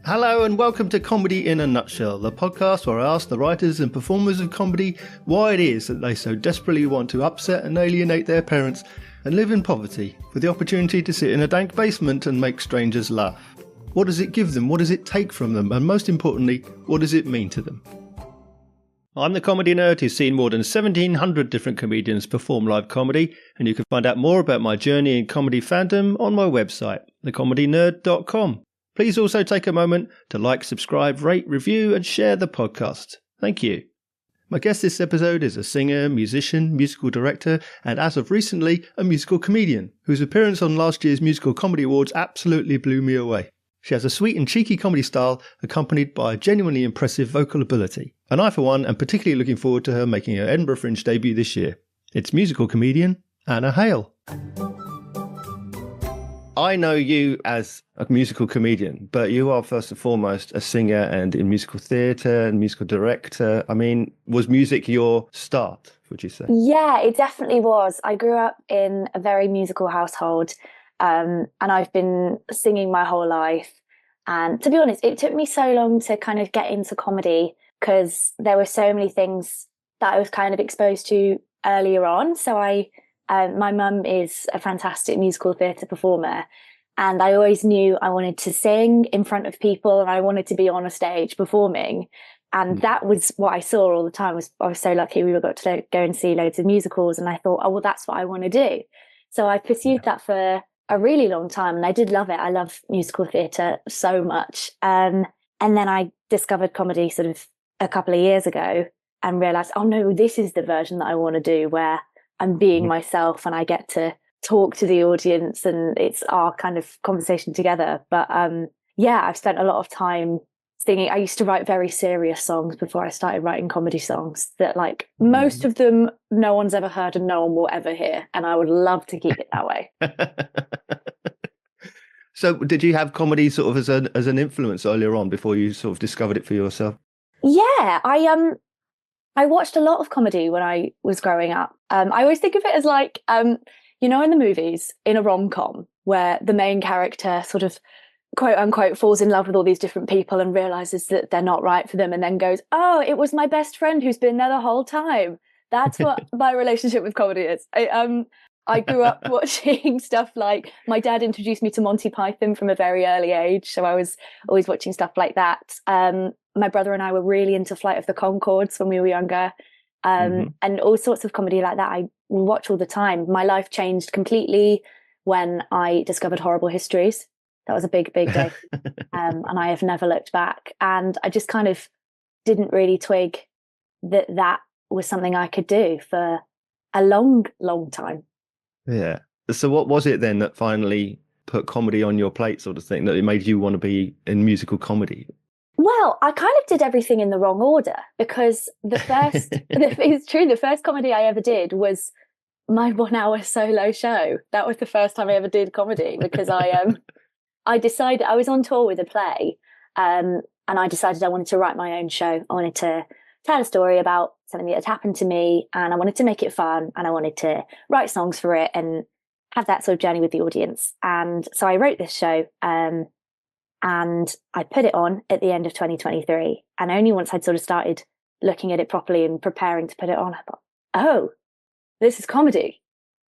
Hello and welcome to Comedy in a Nutshell, the podcast where I ask the writers and performers of comedy why it is that they so desperately want to upset and alienate their parents and live in poverty, with the opportunity to sit in a dank basement and make strangers laugh. What does it give them? What does it take from them? And most importantly, what does it mean to them? I'm the comedy nerd who's seen more than 1,700 different comedians perform live comedy, and you can find out more about my journey in comedy fandom on my website, thecomedynerd.com. Please also take a moment to like, subscribe, rate, review and share the podcast. Thank you. My guest this episode is a singer, musician, musical director and as of recently a musical comedian whose appearance on last year's Musical Comedy Awards absolutely blew me away. She has a sweet and cheeky comedy style accompanied by a genuinely impressive vocal ability. And I for one am particularly looking forward to her making her Edinburgh Fringe debut this year. It's musical comedian Anna Hale. I know you as a musical comedian, but you are first and foremost a singer and in musical theatre and musical director. I mean, was music your start, would you say? Yeah, it definitely was. I grew up in a very musical household, and I've been singing my whole life. And to be honest, it took me so long to kind of get into comedy because there were so many things that I was kind of exposed to earlier on. So my mum is a fantastic musical theatre performer, and I always knew I wanted to sing in front of people and I wanted to be on a stage performing. And that was what I saw all the time. I was so lucky we got to go and see loads of musicals, and I thought, oh, well, that's what I want to do. So I pursued that for a really long time, and I did love it. I love musical theatre so much. And then I discovered comedy sort of a couple of years ago and realised, oh no, this is the version that I want to do, where I'm being myself and I get to talk to the audience and it's our kind of conversation together. But yeah, I've spent a lot of time singing. I used to write very serious songs before I started writing comedy songs that, like, most of them no one's ever heard and no one will ever hear. And I would love to keep it that way. So did you have comedy sort of as an influence earlier on before you sort of discovered it for yourself? Yeah, I watched a lot of comedy when I was growing up. I always think of it as like, you know, in the movies, in a rom-com, where the main character sort of, quote unquote, falls in love with all these different people and realizes that they're not right for them, and then goes, oh, it was my best friend who's been there the whole time. That's what my relationship with comedy is. I grew up watching stuff like, my dad introduced me to Monty Python from a very early age, so I was always watching stuff like that. My brother and I were really into Flight of the Conchords when we were younger, and all sorts of comedy like that I watch all the time. My life changed completely when I discovered Horrible Histories. That was a big, big day, and I have never looked back. And I just kind of didn't really twig that was something I could do for a long, long time. Yeah. So what was it then that finally put comedy on your plate, sort of thing, that it made you want to be in musical comedy? Well, I kind of did everything in the wrong order, because the first, it's true, the first comedy I ever did was my 1 hour solo show. That was the first time I ever did comedy, because I decided, I was on tour with a play, and I decided I wanted to write my own show. I wanted to tell a story about something that had happened to me, and I wanted to make it fun, and I wanted to write songs for it and have that sort of journey with the audience. And so I wrote this show, and I put it on at the end of 2023. And only once I'd sort of started looking at it properly and preparing to put it on, I thought, oh, this is comedy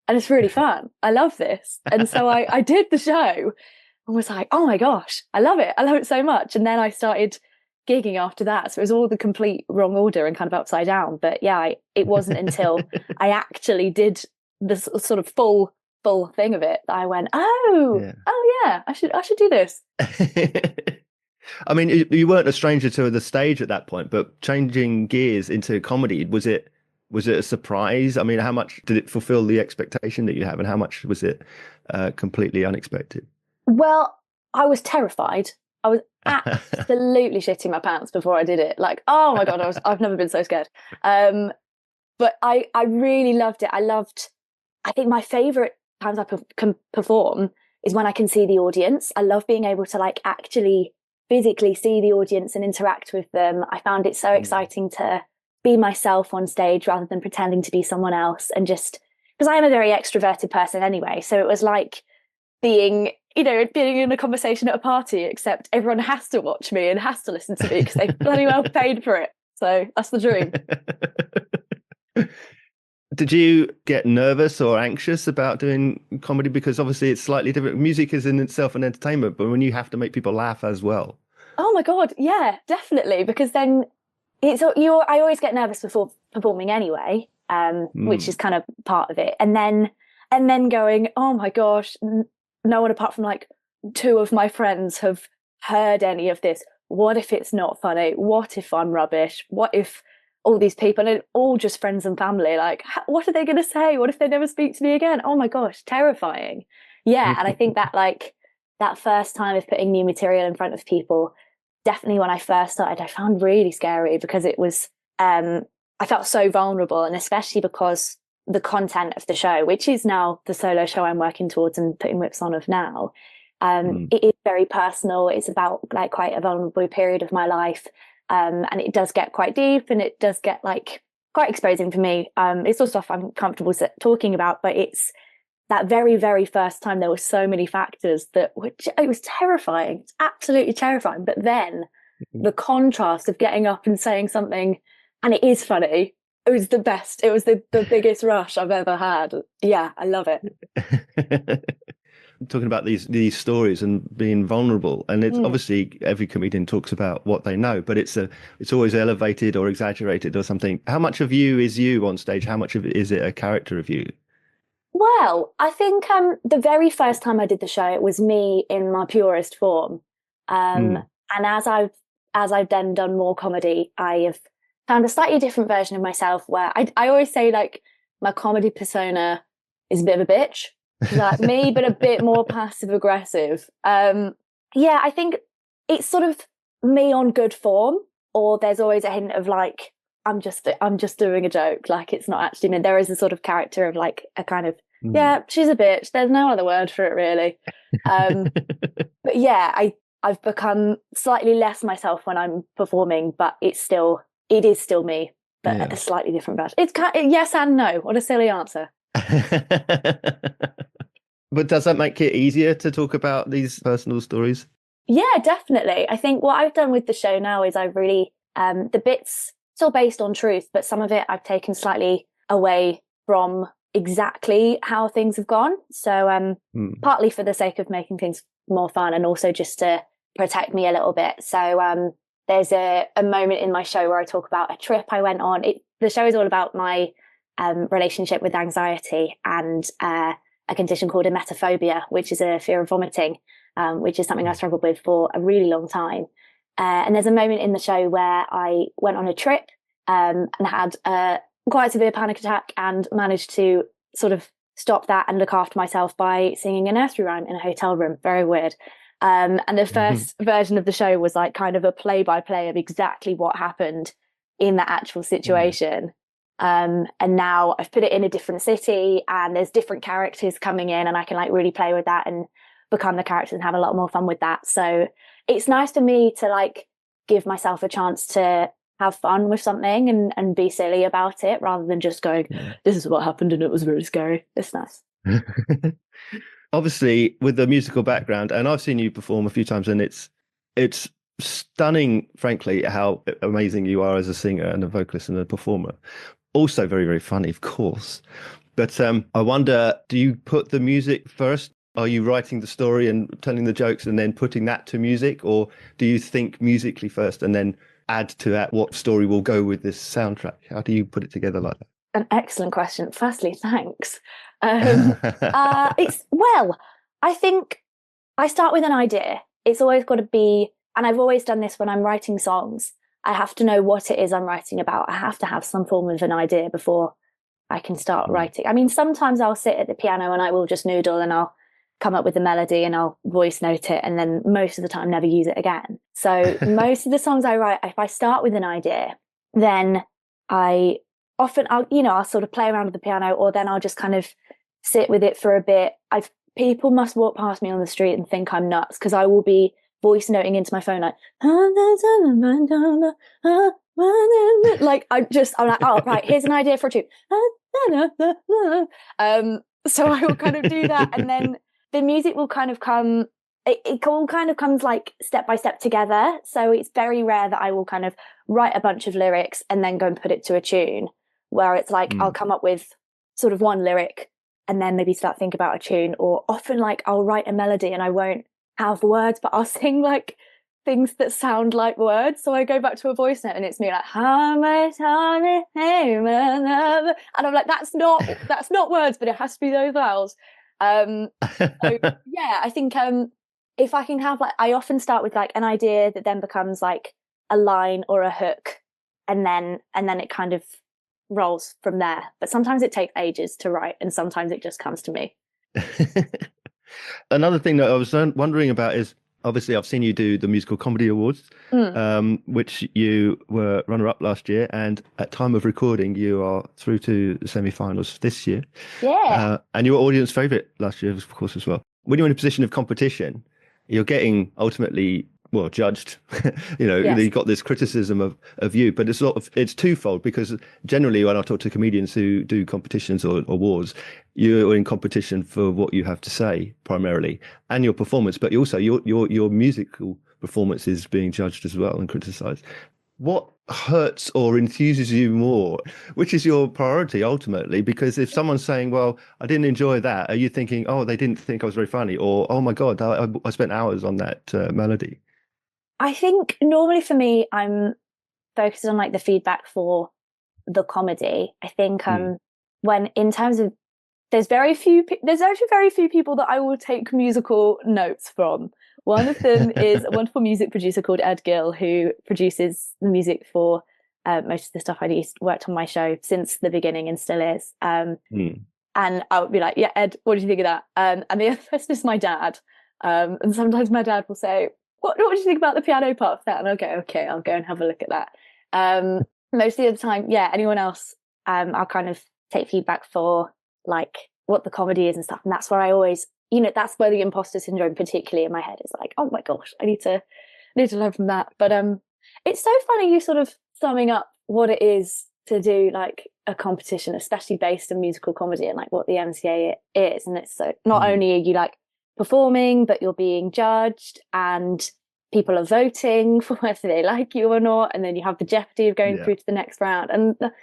and it's really fun. I love this. And so I did the show and was like, oh my gosh, I love it. I love it so much. And then I started gigging after that. So it was all the complete wrong order and kind of upside down. But yeah, it wasn't until I actually did this sort of full thing of it that I went, oh yeah, I should do this. I mean, you weren't a stranger to the stage at that point, but changing gears into comedy, was it a surprise? I mean, how much did it fulfill the expectation that you have, and how much was it completely unexpected? Well, I was terrified. I was absolutely shitting my pants before I did it. Like, oh my God, I've never been so scared. But I really loved it. I think my favorite times I can perform is when I can see the audience. I love being able to, like, actually physically see the audience and interact with them. I found it so exciting to be myself on stage rather than pretending to be someone else, and just because I am a very extroverted person anyway. So it was like being being in a conversation at a party, except everyone has to watch me and has to listen to me because they bloody well paid for it. So that's the dream. Did you get nervous or anxious about doing comedy? Because obviously it's slightly different. Music is in itself an entertainment, but when you have to make people laugh as well. Oh my God, yeah, definitely. Because then I always get nervous before performing anyway, which is kind of part of it. And then going, oh my gosh, no one apart from like two of my friends have heard any of this. What if it's not funny? What if I'm rubbish? What if all these people, and all just friends and family, like, what are they going to say? What if they never speak to me again? Oh my gosh, terrifying. Yeah. And I think that like that first time of putting new material in front of people, definitely when I first started, I found really scary because it was, I felt so vulnerable, and especially because the content of the show, which is now the solo show I'm working towards and putting whips on of now, it is very personal. It's about like quite a vulnerable period of my life. And it does get quite deep, and it does get like quite exposing for me. It's all stuff I'm comfortable talking about, but it's that very, very first time there were so many factors which it was terrifying. It's absolutely terrifying. But then the contrast of getting up and saying something, and it is funny, it was the best. It was the biggest rush I've ever had. Yeah, I love it. Talking about these stories and being vulnerable, and it's obviously every comedian talks about what they know, but it's always elevated or exaggerated or something. How much of you is you on stage? How much of it is it a character of you? Well, I think the very first time I did the show, it was me in my purest form. And as I've then done more comedy, I have found a slightly different version of myself where I always say like my comedy persona is a bit of a bitch. Like me, but a bit more passive aggressive. Yeah, I think it's sort of me on good form, or there's always a hint of like I'm just doing a joke, like it's not actually me. There is a sort of character of like a kind of yeah, she's a bitch. There's no other word for it really. But yeah, I've become slightly less myself when I'm performing, but it is still me, but a slightly different version. It's yes and no. What a silly answer. But does that make it easier to talk about these personal stories? Yeah, definitely. I think what I've done with the show now is I've really, the bits still based on truth, but some of it I've taken slightly away from exactly how things have gone. So partly for the sake of making things more fun, and also just to protect me a little bit. So there's a moment in my show where I talk about a trip I went on. The show is all about my relationship with anxiety and a condition called emetophobia, which is a fear of vomiting, which is something I struggled with for a really long time. And there's a moment in the show where I went on a trip and had quite a severe panic attack and managed to sort of stop that and look after myself by singing a nursery rhyme in a hotel room. Very weird. And the first version of the show was like kind of a play-by-play of exactly what happened in that actual situation. And now I've put it in a different city, and there's different characters coming in, and I can like really play with that and become the characters and have a lot more fun with that. So it's nice for me to like give myself a chance to have fun with something and be silly about it, rather than just going, this is what happened and it was really scary. It's nice. Obviously with the musical background, and I've seen you perform a few times, and it's stunning, frankly, how amazing you are as a singer and a vocalist and a performer. Also very, very funny, of course. But I wonder, do you put the music first? Are you writing the story and telling the jokes and then putting that to music? Or do you think musically first and then add to that what story will go with this soundtrack? How do you put it together like that? An excellent question. Firstly, thanks. I think I start with an idea. It's always got to be, and I've always done this when I'm writing songs. I have to know what it is I'm writing about. I have to have some form of an idea before I can start writing. I mean, sometimes I'll sit at the piano and I will just noodle and I'll come up with the melody and I'll voice note it, and then most of the time never use it again. So most of the songs I write, if I start with an idea, then I'll sort of play around with the piano, or then I'll just kind of sit with it for a bit. People must walk past me on the street and think I'm nuts, because I will be voice noting into my phone like I'm like, oh right, here's an idea for a tune. So I will kind of do that, and then the music will kind of come, it all kind of comes like step by step together. So it's very rare that I will kind of write a bunch of lyrics and then go and put it to a tune, where it's like I'll come up with sort of one lyric and then maybe start thinking about a tune. Or often like I'll write a melody and I won't have words, but I'll sing like things that sound like words. So I go back to a voice note and it's me like, how much time it came, and I'm like, that's not words, but it has to be those vowels. So yeah, I think if I can have like, I often start with like an idea that then becomes like a line or a hook, and then it kind of rolls from there. But sometimes it takes ages to write, and sometimes it just comes to me. Another thing that I was wondering about is, obviously I've seen you do the Musical Comedy Awards, which you were runner-up last year, and at time of recording you are through to the semi-finals this year. Yeah. And you were audience favourite last year, of course, as well. When you're in a position of competition, you're getting ultimately, well, judged. Yes. You've got this criticism of you, but it's twofold, because generally when I talk to comedians who do competitions or awards, you're in competition for what you have to say primarily and your performance, but also your musical performance is being judged as well and criticized. What hurts or enthuses you more? Which is your priority ultimately? Because if someone's saying, well, I didn't enjoy that, are you thinking, oh, they didn't think I was very funny? Or, oh my God, I spent hours on that melody? I think normally for me, I'm focused on like the feedback for the comedy. I think when in terms of there's actually very few people that I will take musical notes from. One of them is a wonderful music producer called Ed Gill, who produces the music for most of the stuff I worked on my show since the beginning and still is. And I would be like, yeah, Ed, what do you think of that? And the other person is my dad. And sometimes my dad will say, what do you think about the piano part of that? And I'll go, okay, I'll go and have a look at that. Most of the time, yeah, anyone else, I'll kind of take feedback for like what the comedy is and stuff. And that's where I always, that's where the imposter syndrome, particularly in my head, is like, oh my gosh, I need to learn from that. But it's so funny you sort of summing up what it is to do like a competition, especially based on musical comedy and like what the MCA is. And it's so not only are you like performing, but you're being judged and people are voting for whether they like you or not. And then you have the jeopardy of going through to the next round. And the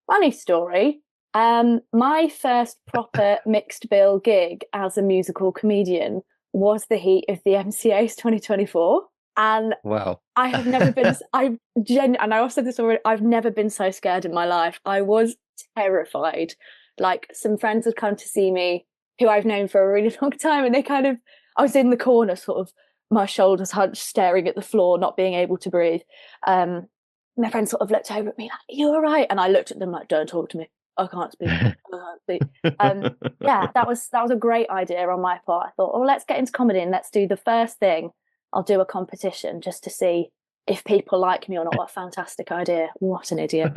funny story, my first proper mixed bill gig as a musical comedian was the heat of the MCA's 2024. And wow, I have never been, and I also said this already, I've never been so scared in my life. I was terrified. Like some friends had come to see me who I've known for a really long time, and I was in the corner, sort of my shoulders hunched, staring at the floor, not being able to breathe. My friend sort of looked over at me like, "You all right?" And I looked at them like, "Don't talk to me. I can't speak. I can't speak." Yeah, that was a great idea on my part. I thought, oh, let's get into comedy and let's do the first thing. I'll do a competition just to see if people like me or not. What a fantastic idea. What an idiot.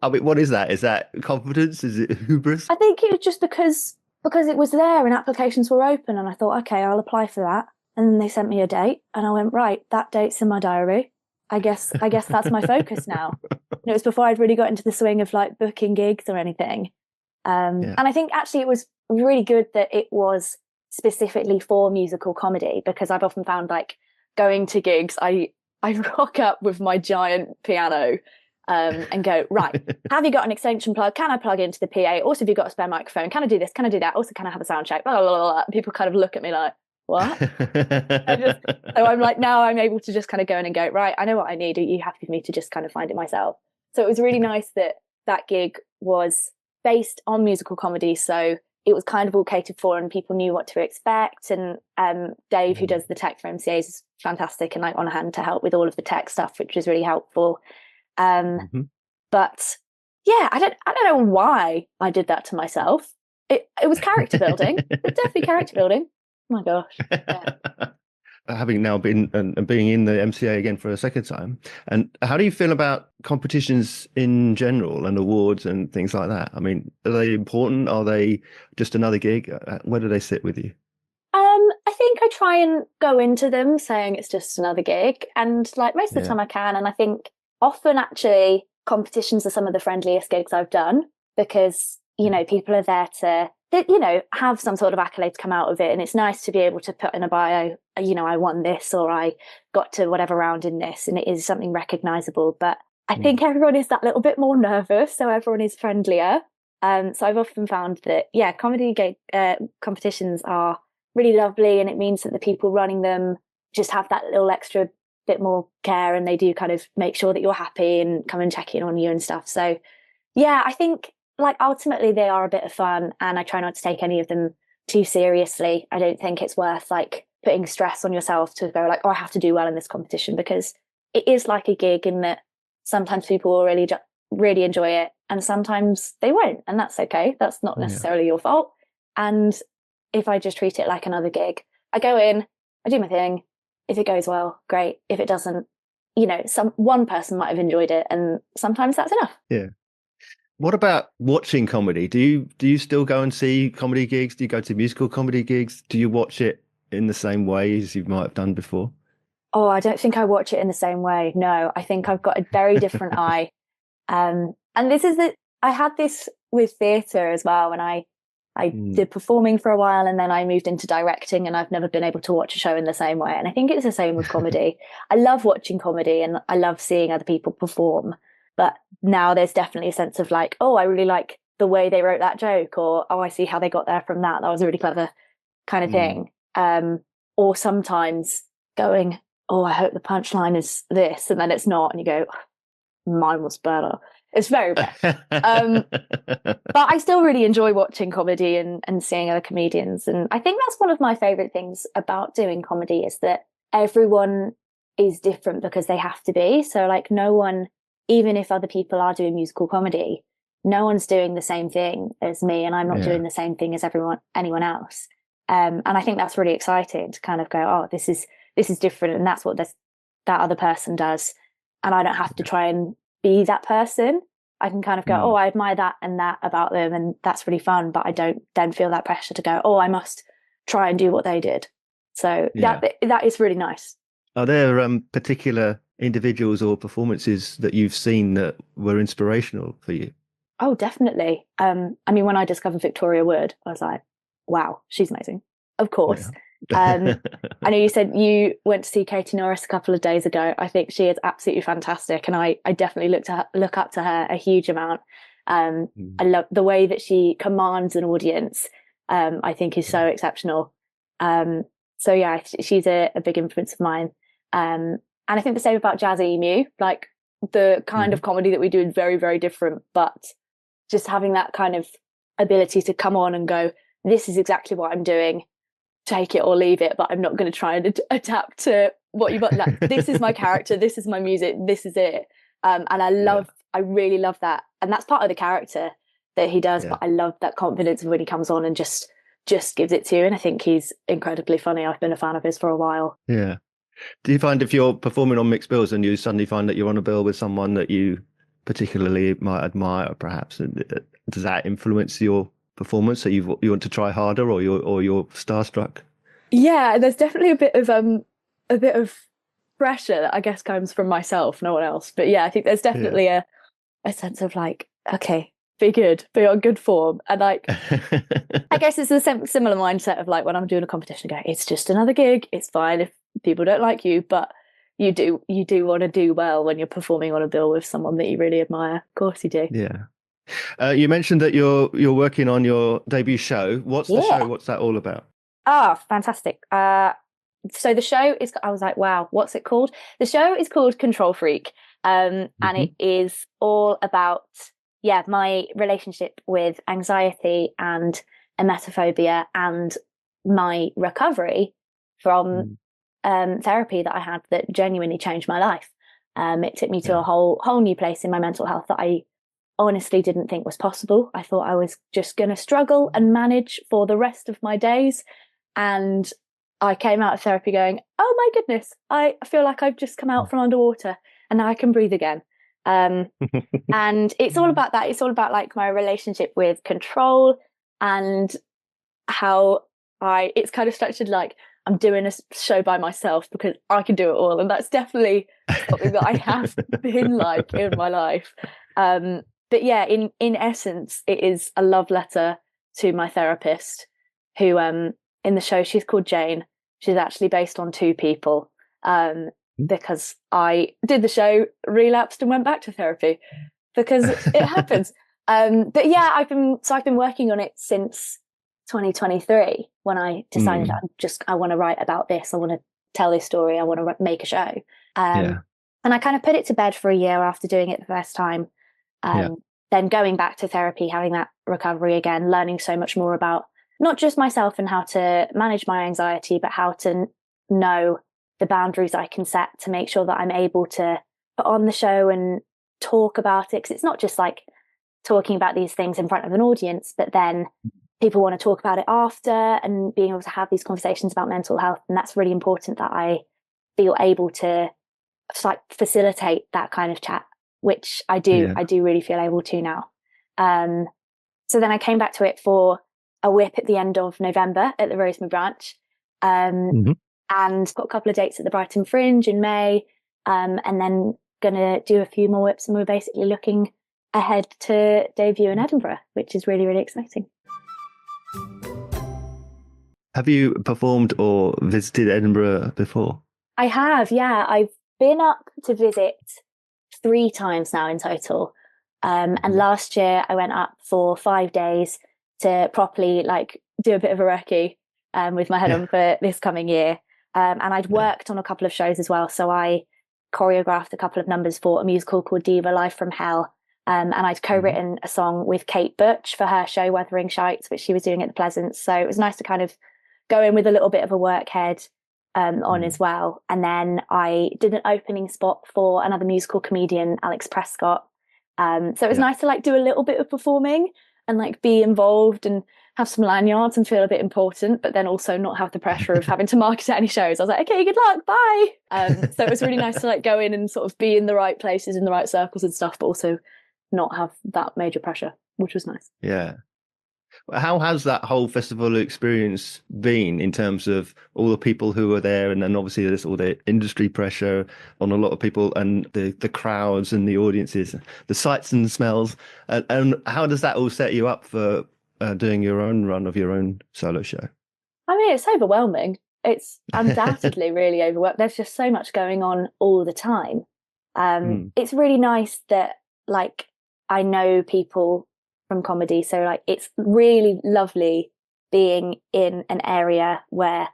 I mean, what is that? Is that confidence? Is it hubris? I think it was just because it was there and applications were open, and I thought, okay, I'll apply for that. And then they sent me a date and I went, right, that date's in my diary. I guess that's my focus now. It was before I'd really got into the swing of like booking gigs or anything. And I think actually it was really good that it was specifically for musical comedy, because I've often found like going to gigs, I rock up with my giant piano and go, right, have you got an extension plug? Can I plug into the PA? Also, have you got a spare microphone? Can I do this? Can I do that? Also, can I have a sound check? Blah, blah, blah, blah. People kind of look at me like, what? So I'm like, now I'm able to just kind of go in and go, right, I know what I need. Are you happy for me to just kind of find it myself? So it was really nice that gig was based on musical comedy. So it was kind of all catered for and people knew what to expect. And Dave, who does the tech for MCAs, is fantastic and like on hand to help with all of the tech stuff, which was really helpful. But yeah, I don't know why I did that to myself. It was character building. It was definitely character building. Oh my gosh. Yeah. Having now been and being in the MCA again for a second time, and how do you feel about competitions in general and awards and things like that? I mean, are they important? Are they just another gig? Where do they sit with you? I think I try and go into them saying it's just another gig, and like most of the time I can. And I think often actually competitions are some of the friendliest gigs I've done, because you know, people are there to, you know, have some sort of accolades come out of it. And it's nice to be able to put in a bio, you know, I won this, or I got to whatever round in this, and it is something recognizable. But I think everyone is that little bit more nervous, so everyone is friendlier. So I've often found that, yeah, comedy competitions are really lovely, and it means that the people running them just have that little extra bit more care, and they do kind of make sure that you're happy and come and check in on you and stuff. So yeah, I think like ultimately they are a bit of fun, and I try not to take any of them too seriously. I don't think it's worth like putting stress on yourself to go like, oh, I have to do well in this competition, because it is like a gig in that sometimes people will really enjoy it, and sometimes they won't, and that's okay. That's not necessarily your fault. And if I just treat it like another gig, I go in, I do my thing. If it goes well, great. If it doesn't, you know, one person might have enjoyed it, and sometimes that's enough. Yeah. What about watching comedy? Do you still go and see comedy gigs? Do you go to musical comedy gigs? Do you watch it in the same way as you might have done before? Oh, I don't think I watch it in the same way. No, I think I've got a very different eye. And this is that I had this with theatre as well, when I did performing for a while, and then I moved into directing, and I've never been able to watch a show in the same way. And I think it's the same with comedy. I love watching comedy, and I love seeing other people perform. But now there's definitely a sense of like, oh, I really like the way they wrote that joke, or, oh, I see how they got there from that. That was a really clever kind of thing. Or sometimes going, oh, I hope the punchline is this, and then it's not. And you go, mine was better. It's very rare. But I still really enjoy watching comedy and seeing other comedians. And I think that's one of my favorite things about doing comedy, is that everyone is different because they have to be. So like no one, even if other people are doing musical comedy, no one's doing the same thing as me, and I'm not doing the same thing as anyone else. And I think that's really exciting to kind of go, oh, this is different, and that's what that other person does. And I don't have to try and be that person. I can kind of go, oh, I admire that and that about them, and that's really fun. But I don't then feel that pressure to go, oh, I must try and do what they did. So that is really nice. Are there particular individuals or performances that you've seen that were inspirational for you? Oh, definitely. I mean, when I discovered Victoria Wood, I was like, wow, she's amazing. Of course. I know you said you went to see Katie Norris a couple of days ago. I think she is absolutely fantastic, and I definitely look up to her a huge amount. I love the way that she commands an audience. I think is so exceptional. So yeah, she's a big influence of mine. And I think the same about Jazzy Emu. Like the kind of comedy that we do is very, very different, but just having that kind of ability to come on and go, this is exactly what I'm doing, take it or leave it, but I'm not going to try and adapt to what you've got. Like, this is my character, this is my music, this is it. And I really love that. And that's part of the character that he does, but I love that confidence when he comes on and just gives it to you. And I think he's incredibly funny. I've been a fan of his for a while. Yeah. Do you find if you're performing on mixed bills and you suddenly find that you're on a bill with someone that you particularly might admire, perhaps, does that influence your performance, so you want to try harder, or you're starstruck? Yeah, there's definitely a bit of pressure that I guess comes from myself, no one else. But yeah, I think there's definitely a sense of like, okay, be good, be on good form. And like, I guess it's a similar mindset of like when I'm doing a competition, going, it's just another gig, it's fine if people don't like you, but you do want to do well when you're performing on a bill with someone that you really admire. Of course you do. Yeah. You mentioned that you're working on your debut show. What's the show? What's that all about? Oh, fantastic. So the show is, I was like, wow, what's it called? The show is called Control Freak. And it is all about, my relationship with anxiety and emetophobia, and my recovery from therapy that I had that genuinely changed my life. It took me to a whole new place in my mental health that I honestly didn't think was possible. I thought I was just going to struggle and manage for the rest of my days. And I came out of therapy going, oh my goodness, I feel like I've just come out from underwater and now I can breathe again. And it's all about that. It's all about like my relationship with control, and how it's kind of structured like I'm doing a show by myself because I can do it all. And that's definitely something that I have been like in my life. But yeah, in essence, it is a love letter to my therapist, who in the show she's called Jane. She's actually based on two people, because I did the show, relapsed, and went back to therapy because it happens. But yeah, I've been working on it since 2023 when I decided I want to write about this. I want to tell this story. I want to make a show. And I kind of put it to bed for a year after doing it the first time. Then going back to therapy, having that recovery again, learning so much more about not just myself and how to manage my anxiety, but how to know the boundaries I can set to make sure that I'm able to put on the show and talk about it. Because it's not just like talking about these things in front of an audience, but then people want to talk about it after, and being able to have these conversations about mental health. And that's really important, that I feel able to like facilitate that kind of chat, which I do. I do really feel able to now. So then I came back to it for a whip at the end of November at the Rosemary Branch, and got a couple of dates at the Brighton Fringe in May, and then gonna do a few more whips, and we're basically looking ahead to debut in Edinburgh, which is really, really exciting. Have you performed or visited Edinburgh before? I have, yeah. I've been up to visit 3 times now in total. And last year I went up for 5 days to properly like do a bit of a recce with my head on for this coming year. And I'd worked on a couple of shows as well. So I choreographed a couple of numbers for a musical called Diva Live from Hell. And I'd co-written a song with Kate Butch for her show Wuthering Shites, which she was doing at the Pleasance. So it was nice to kind of go in with a little bit of a work head on as well. And then I did an opening spot for another musical comedian, Alex Prescott. So it was nice to like do a little bit of performing and like be involved and have some lanyards and feel a bit important, but then also not have the pressure of having to market at any shows. I was like, okay, good luck, bye. So it was really nice to like go in and sort of be in the right places, in the right circles and stuff, but also not have that major pressure, which was nice. Yeah. How has that whole festival experience been in terms of all the people who are there, and then obviously there's all the industry pressure on a lot of people, and the crowds and the audiences, the sights and smells, and how does that all set you up for doing your own run of your own solo show? I mean, it's overwhelming. It's undoubtedly really overwhelming. There's just so much going on all the time. It's really nice that like I know people from comedy, so like it's really lovely being in an area where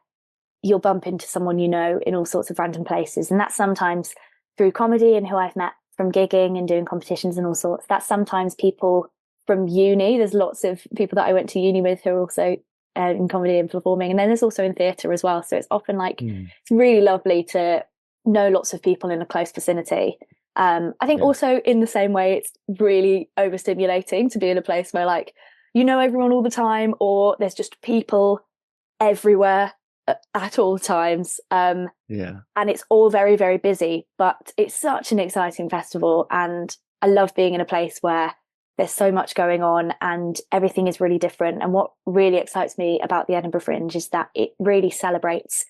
you'll bump into someone you know in all sorts of random places, and that's sometimes through comedy and who I've met from gigging and doing competitions and all sorts. That's sometimes people from uni. There's lots of people that I went to uni with who are also in comedy and performing, and then there's also in theatre as well. So it's often like it's really lovely to know lots of people in a close vicinity. I think also in the same way, it's really overstimulating to be in a place where like, you know, everyone all the time, or there's just people everywhere at all times. And it's all very, very busy, but it's such an exciting festival. And I love being in a place where there's so much going on and everything is really different. And what really excites me about the Edinburgh Fringe is that it really celebrates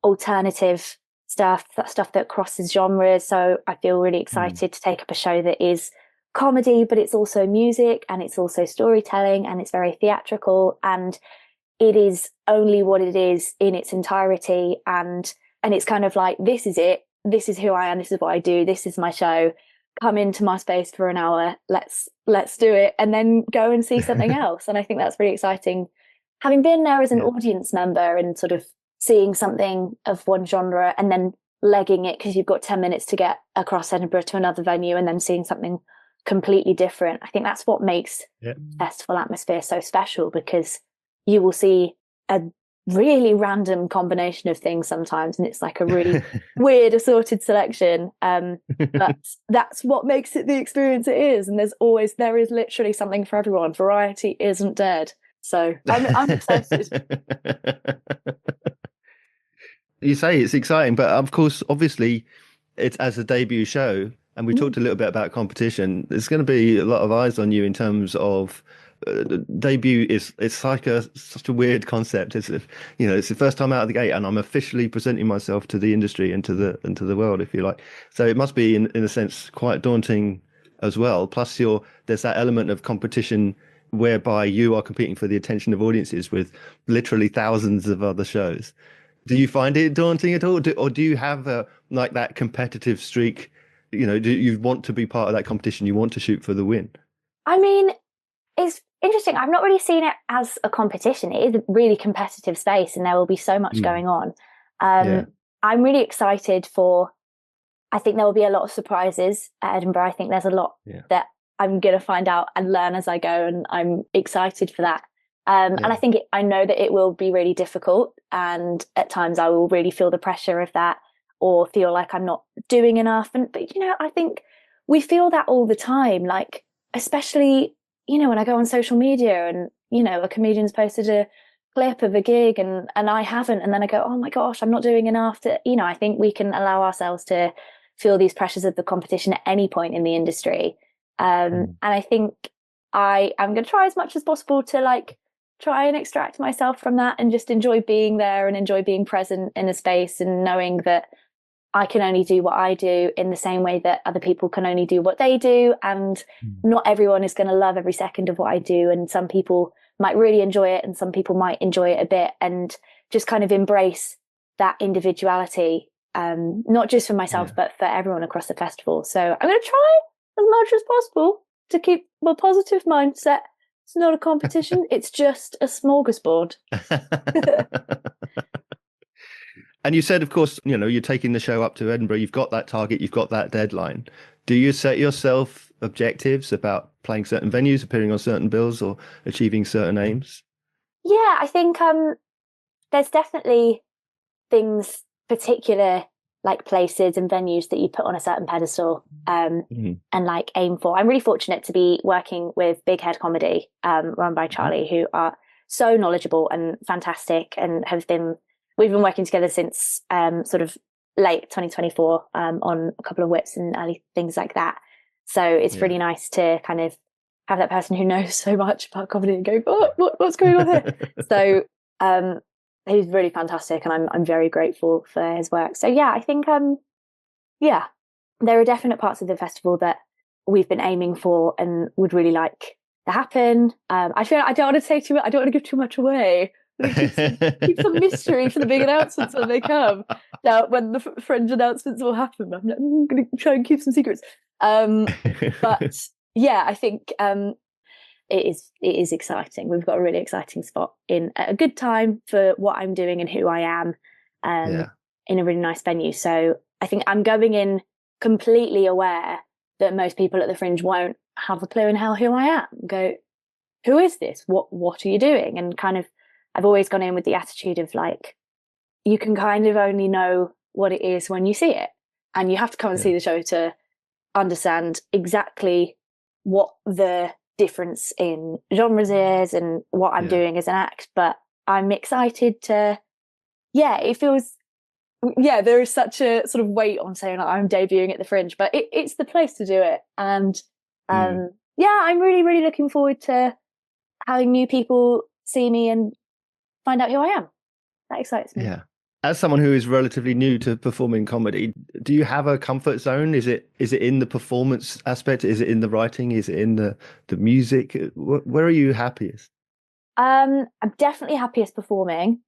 alternative stuff that crosses genres. So I feel really excited to take up a show that is comedy, but it's also music and it's also storytelling and it's very theatrical, and it is only what it is in its entirety. And it's kind of like, this is it. This is who I am. This is what I do. This is my show. Come into my space for an hour. Let's do it, and then go and see something else. And I think that's really exciting. Having been there as an audience member and sort of seeing something of one genre and then legging it because you've got 10 minutes to get across Edinburgh to another venue and then seeing something completely different. I think that's what makes festival atmosphere so special, because you will see a really random combination of things sometimes, and it's like a really weird assorted selection. But that's what makes it the experience it is. And there is literally something for everyone. Variety isn't dead. So I'm excited. You say it's exciting, but of course, obviously, it's as a debut show, and we talked a little bit about competition. There's going to be a lot of eyes on you in terms of debut. It's like such a weird concept. It's it's the first time out of the gate, and I'm officially presenting myself to the industry and to the world, if you like. So it must be, in a sense, quite daunting as well. Plus, there's that element of competition whereby you are competing for the attention of audiences with literally thousands of other shows. Do you find it daunting at all? Or do you have like that competitive streak? Do you want to be part of that competition? You want to shoot for the win? I mean, it's interesting. I've not really seen it as a competition. It is a really competitive space and there will be so much going on. Yeah. I'm really excited I think there will be a lot of surprises at Edinburgh. I think there's a lot that I'm going to find out and learn as I go, and I'm excited for that. And I think I know that it will be really difficult, and at times I will really feel the pressure of that, or feel like I'm not doing enough. But I think we feel that all the time, like, especially, when I go on social media and, a comedian's posted a clip of a gig and I haven't, and then I go, oh my gosh, I'm not doing enough to, I think we can allow ourselves to feel these pressures of the competition at any point in the industry. And I think I'm going to try as much as possible to try and extract myself from that and just enjoy being there and enjoy being present in a space and knowing that I can only do what I do in the same way that other people can only do what they do. And not everyone is going to love every second of what I do. And some people might really enjoy it and some people might enjoy it a bit, and just kind of embrace that individuality, not just for myself, but for everyone across the festival. So I'm going to try as much as possible to keep my positive mindset. It's not a competition. It's just a smorgasbord. And you said, of course, you're taking the show up to Edinburgh. You've got that target. You've got that deadline. Do you set yourself objectives about playing certain venues, appearing on certain bills, or achieving certain aims? Yeah, I think there's definitely things, particular places and venues that you put on a certain pedestal and aim for. I'm really fortunate to be working with Big Head Comedy, run by Charlie, who are so knowledgeable and fantastic, and we've been working together since sort of late 2024 on a couple of whips and early things like that. So it's really nice to kind of have that person who knows so much about comedy and go, what's going on here? So he's really fantastic, and I'm very grateful for his work. So yeah, I think there are definite parts of the festival that we've been aiming for and would really like to happen. I feel I don't want to say too much. I don't want to give too much away. Keep some mystery for the big announcements when they come. Now, when the fringe announcements will happen, I'm going to try and keep some secrets. But yeah, I think it is exciting. We've got a really exciting spot in a good time for what I'm doing and who I am, in a really nice venue. So I think I'm going in completely aware that most people at the fringe won't have a clue in hell who I am. Go, who is this? What are you doing? And kind of, I've always gone in with the attitude of you can kind of only know what it is when you see it, and you have to come and see the show to understand exactly what the difference in genres is and what I'm doing as an act. But I'm excited to, it feels, there is such a sort of weight on saying I'm debuting at the fringe, but it's the place to do it. And I'm really, really looking forward to having new people see me and find out who I am. That excites me. Yeah. As someone who is relatively new to performing comedy, do you have a comfort zone? Is it in the performance aspect? Is it in the writing? Is it in the music? Where are you happiest? I'm definitely happiest performing.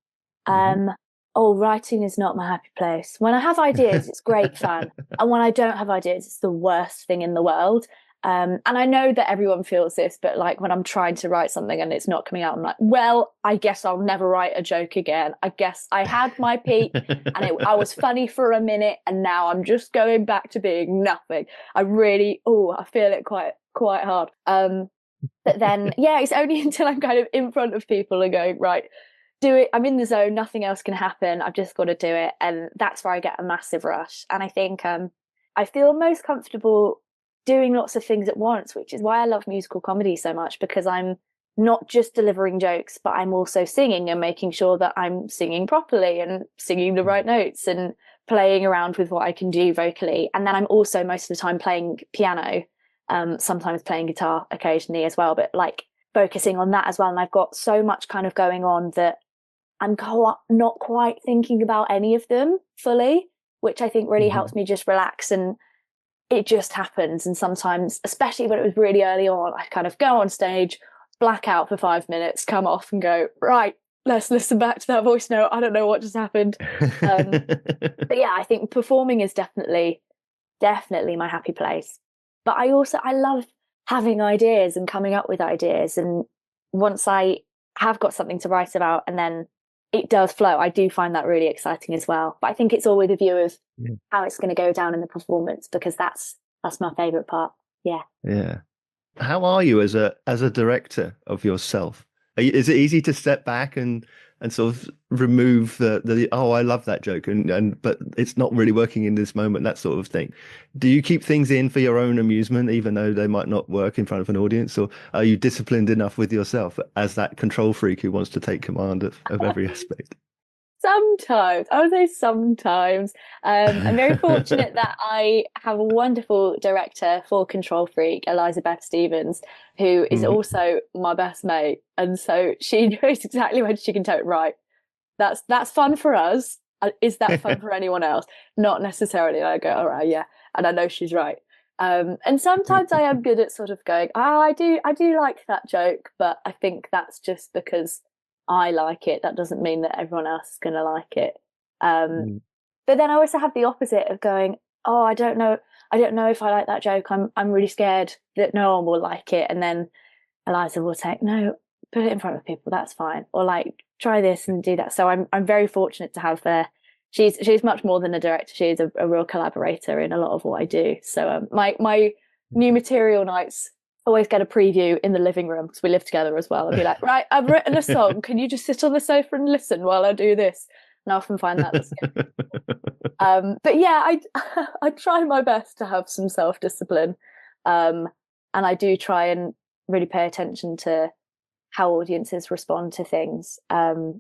Writing is not my happy place. When I have ideas, it's great fun. And when I don't have ideas, it's the worst thing in the world. And I know that everyone feels this, but when I'm trying to write something and it's not coming out, I'm like, well, I guess I'll never write a joke again. I guess I had my peak and I was funny for a minute, and now I'm just going back to being nothing. I really, I feel it quite hard. But then, it's only until I'm kind of in front of people and going, right, do it. I'm in the zone. Nothing else can happen. I've just got to do it. And that's where I get a massive rush. And I think I feel most comfortable doing lots of things at once, which is why I love musical comedy so much, because I'm not just delivering jokes, but I'm also singing and making sure that I'm singing properly and singing the right notes and playing around with what I can do vocally. And then I'm also most of the time playing piano, sometimes playing guitar occasionally as well, but focusing on that as well. And I've got so much kind of going on that I'm not quite thinking about any of them fully, which I think really helps me just relax and it just happens. And sometimes, especially when it was really early on, I kind of go on stage, black out for 5 minutes, come off and go, right, let's listen back to that voice note. I don't know what just happened. But yeah, I think performing is definitely my happy place. But I love having ideas and coming up with ideas. And once I have got something to write about and then it does flow, I do find that really exciting as well. But I think it's all with a view of how it's going to go down in the performance, because that's my favorite part. Yeah. Yeah. How are you as a director of yourself? Is it easy to step back and sort of remove the oh, I love that joke and but it's not really working in this moment, that sort of thing? Do you keep things in for your own amusement, even though they might not work in front of an audience, or are you disciplined enough with yourself as that control freak who wants to take command of every aspect? Sometimes, I would say sometimes. I'm very fortunate that I have a wonderful director for Control Freak, Elizabeth Stevens, who is also my best mate. And so she knows exactly when she can tell it, right, that's fun for us. Is that fun for anyone else? Not necessarily. And I go, all right, yeah. And I know she's right. And sometimes I am good at sort of going, I do like that joke, but I think that's just because I like it. That doesn't mean that everyone else is going to like it. But then I also have the opposite of going, oh, I don't know if I like that joke. I'm really scared that no one will like it. And then Eliza will say, no, put it in front of people. That's fine. Or like, try this and do that. So I'm very fortunate to have her. She's much more than a director. She's a real collaborator in a lot of what I do. So my new material nights always get a preview in the living room because we live together as well. I'll be like, right, I've written a song. Can you just sit on the sofa and listen while I do this? And I often find that's good. But yeah, I try my best to have some self-discipline. And I do try and really pay attention to how audiences respond to things. But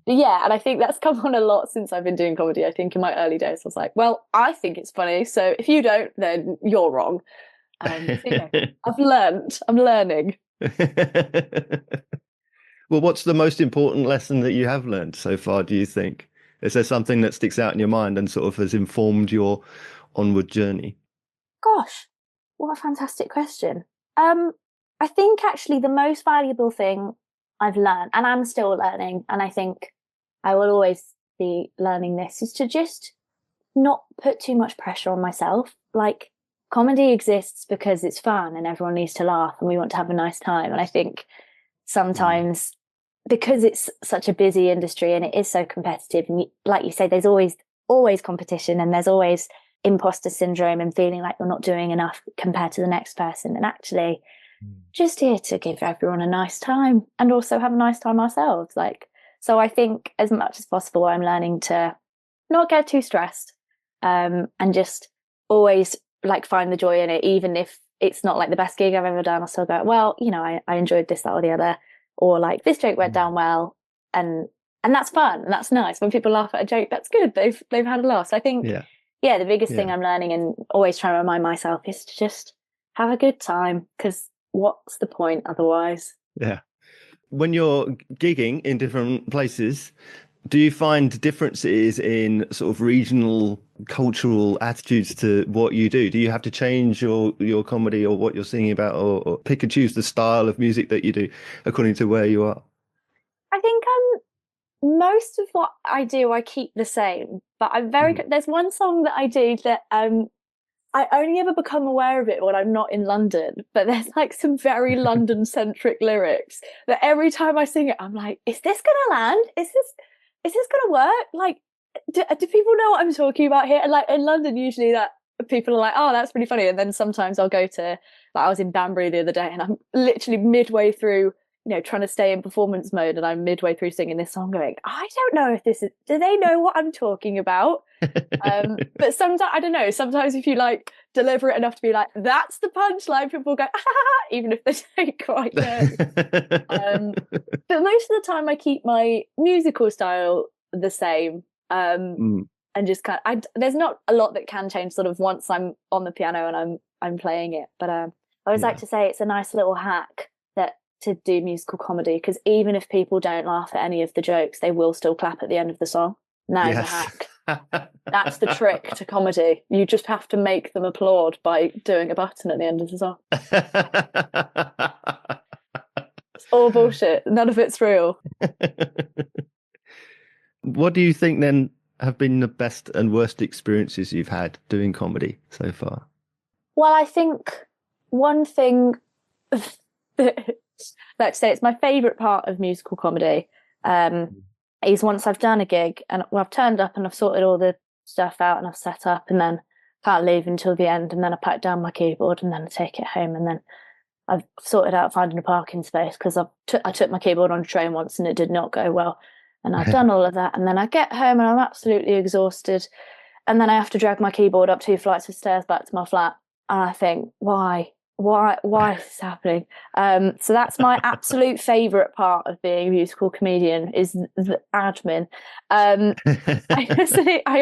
yeah, and I think that's come on a lot since I've been doing comedy. I think in my early days, I was like, well, I think it's funny. So if you don't, then you're wrong. So yeah, I'm learning. Well, what's the most important lesson that you have learned so far, do you think? Is there something that sticks out in your mind and sort of has informed your onward journey? Gosh, what a fantastic question. I think actually the most valuable thing I've learned, and I'm still learning, and I think I will always be learning this, is to just not put too much pressure on myself. Like, comedy exists because it's fun and everyone needs to laugh and we want to have a nice time. And I think sometimes because it's such a busy industry and it is so competitive, and like you say, there's always competition and there's always imposter syndrome and feeling like you're not doing enough compared to the next person. And actually just here to give everyone a nice time and also have a nice time ourselves. So I think as much as possible, I'm learning to not get too stressed, and just always like find the joy in it, even if it's not like the best gig I've ever done. I'll still go, well, I enjoyed this, that, or the other, or like this joke went down well, and that's fun and that's nice. When people laugh at a joke, that's good. They've had a laugh. So I think, the biggest thing I'm learning and always trying to remind myself is to just have a good time, because what's the point otherwise? Yeah. When you're gigging in different places, do you find differences in sort of regional cultural attitudes to what you do? Do you have to change your comedy or what you're singing about, or pick and choose the style of music that you do according to where you are? I think most of what I do, I keep the same, but I'm very good. There's one song that I do that I only ever become aware of it when I'm not in London, but there's like some very London centric lyrics that every time I sing it, I'm like, is this gonna land? Is this gonna work? Like, do people know what I'm talking about here? And like in London, usually that people are like, oh, that's pretty funny. And then sometimes I'll go to, like, I was in Banbury the other day and I'm literally midway through, trying to stay in performance mode, and I'm midway through singing this song going, I don't know if do they know what I'm talking about? But sometimes, I don't know, sometimes if you like deliver it enough to be like, that's the punchline, people go, even if they don't quite know. But most of the time I keep my musical style the same. And just there's not a lot that can change sort of once I'm on the piano and I'm playing it. But I always like to say it's a nice little hack to do musical comedy, because even if people don't laugh at any of the jokes, they will still clap at the end of the song. And that is a hack. That's the trick to comedy. You just have to make them applaud by doing a button at the end of the song. It's all bullshit. None of it's real. What do you think then have been the best and worst experiences you've had doing comedy so far? Well, I think one thing that, like I say, it's my favourite part of musical comedy, is once I've done a gig and I've turned up and I've sorted all the stuff out and I've set up and then can't leave until the end, and then I pack down my keyboard and then I take it home, and then I've sorted out finding a parking space because I took my keyboard on a train once and it did not go well. And I've done all of that, and then I get home and I'm absolutely exhausted, and then I have to drag my keyboard up 2 flights of stairs back to my flat, and I think, why is this happening? So that's my absolute favourite part of being a musical comedian, is the admin. I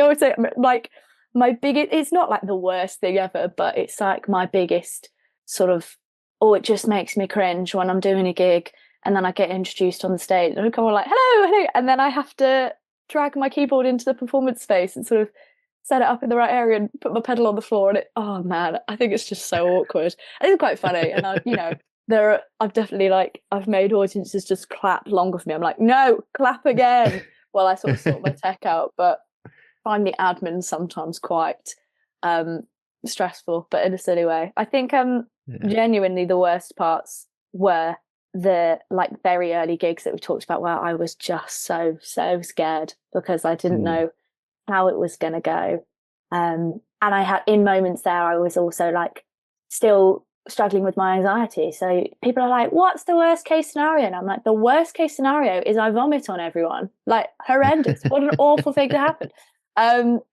always say, like, my biggest, it's not like the worst thing ever, but it's like my biggest sort of, it just makes me cringe when I'm doing a gig and then I get introduced on the stage and I come on like, hello, and then I have to drag my keyboard into the performance space and sort of set it up in the right area and put my pedal on the floor, and oh man, I think it's just so awkward. And it's quite funny, and I've definitely, like, I've made audiences just clap longer for me. I'm like, no, clap again while I sort of sort my tech out. But I find the admin sometimes quite stressful, but in a silly way. I think genuinely the worst parts were the, like, very early gigs that we talked about, where I was just so scared because I didn't know how it was going to go. And I had, in moments there, I was also like still struggling with my anxiety. So people are like, what's the worst case scenario? And I'm like, the worst case scenario is I vomit on everyone. Like, horrendous. What an awful thing to happen.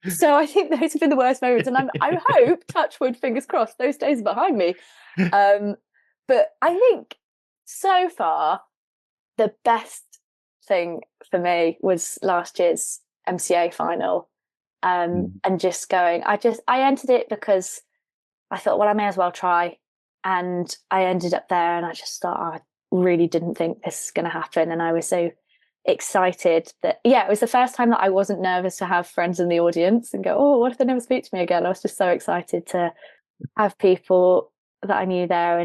So I think those have been the worst moments. And I hope, touch wood, fingers crossed, those days are behind me. But I think so far, the best thing for me was last year's MCA final, and just going, I entered it because I thought, well, I may as well try, and I ended up there, and I just thought, I really didn't think this is going to happen, and I was so excited that, it was the first time that I wasn't nervous to have friends in the audience and go, oh, what if they never speak to me again? I was just so excited to have people that I knew there,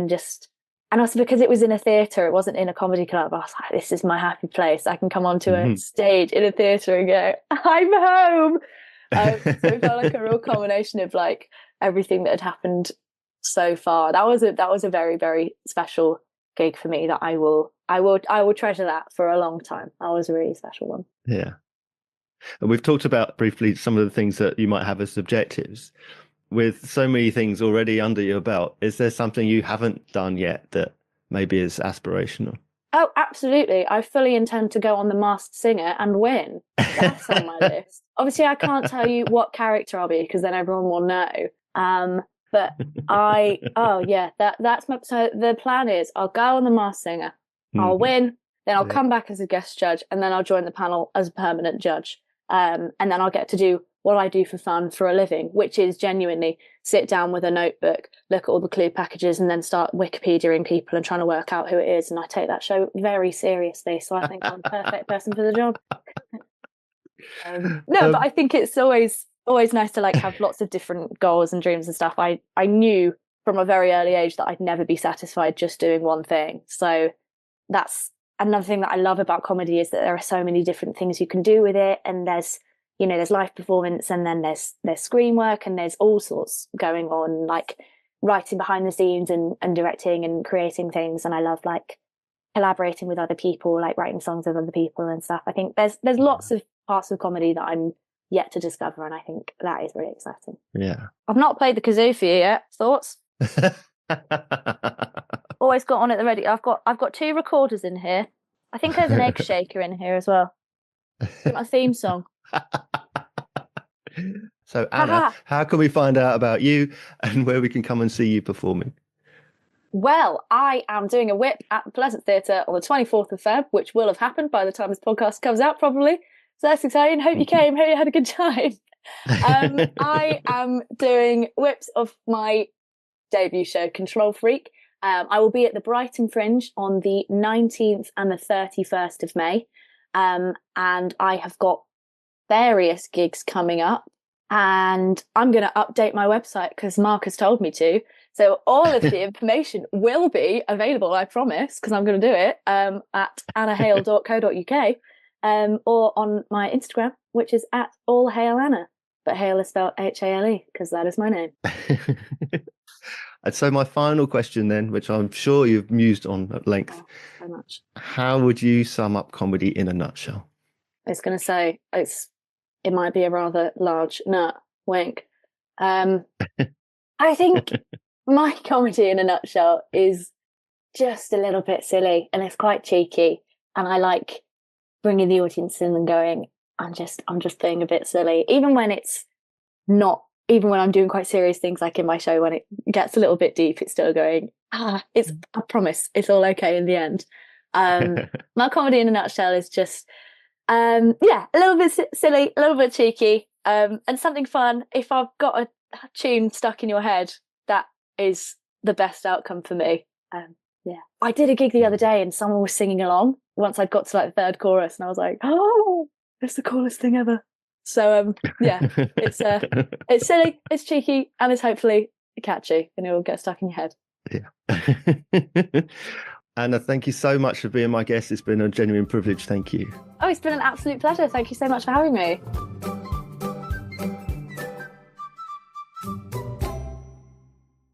and also because it was in a theatre, it wasn't in a comedy club. I was like, this is my happy place. I can come onto a stage in a theatre and go, I'm home. So it felt like a real combination of, like, everything that had happened so far. That was a very, very special gig for me that I will treasure that for a long time. That was a really special one. Yeah. And we've talked about briefly some of the things that you might have as objectives. With so many things already under your belt, is there something you haven't done yet that maybe is aspirational? Oh, absolutely. I fully intend to go on The Masked Singer and win. That's on my list. Obviously, I can't tell you what character I'll be because then everyone will know. But that's so the plan is I'll go on The Masked Singer, I'll win, then I'll come back as a guest judge, and then I'll join the panel as a permanent judge. And then I'll get to do what I do for fun for a living, which is genuinely sit down with a notebook, look at all the clue packages, and then start Wikipediaing people and trying to work out who it is. And I take that show very seriously, so I think I'm the perfect person for the job. But I think it's always nice to, like, have lots of different goals and dreams and stuff. I knew from a very early age that I'd never be satisfied just doing one thing. So that's another thing that I love about comedy, is that there are so many different things you can do with it, and there's live performance, and then there's screen work, and there's all sorts going on, like writing behind the scenes and directing and creating things. And I love, like, collaborating with other people, like writing songs with other people and stuff. I think there's lots of parts of comedy that I'm yet to discover, and I think that is really exciting. Yeah. I've not played the kazoo for you yet. Thoughts? Always got on at the ready. I've got 2 recorders in here. I think there's an egg shaker in here as well. Get my theme song. So Anna, how can we find out about you and where we can come and see you performing? Well, I am doing a whip at the Pleasant Theatre on the 24th of Feb, which will have happened by the time this podcast comes out, probably. So that's exciting. Hope you came. Hope you had a good time. I am doing whips of my debut show, Control Freak. I will be at the Brighton Fringe on the 19th and the 31st of May. And I have got various gigs coming up, and I'm going to update my website because Mark has told me to. So all of the information will be available, I promise, because I'm going to do it at annahale.co.uk or on my Instagram, which is at allhaleanna. But Hale is spelled Hale because that is my name. And so my final question then, which I'm sure you've mused on at length. So much. How would you sum up comedy in a nutshell? I was going to say it might be a rather large nut, wink. I think my comedy in a nutshell is just a little bit silly and it's quite cheeky. And I like bringing the audience in and going, I'm just being a bit silly. Even when it's not, even when I'm doing quite serious things like in my show, when it gets a little bit deep, it's still going, I promise it's all okay in the end. My comedy in a nutshell is just, a little bit silly, a little bit cheeky, and something fun. If I've got a tune stuck in your head, that is the best outcome for me. I did a gig the other day and someone was singing along once I'd got to like the third chorus and I was like, oh, it's the coolest thing ever. So it's silly, it's cheeky, and it's hopefully catchy, and it will get stuck in your head. Yeah. Anna, thank you so much for being my guest. It's been a genuine privilege. Thank you. Oh, it's been an absolute pleasure. Thank you so much for having me.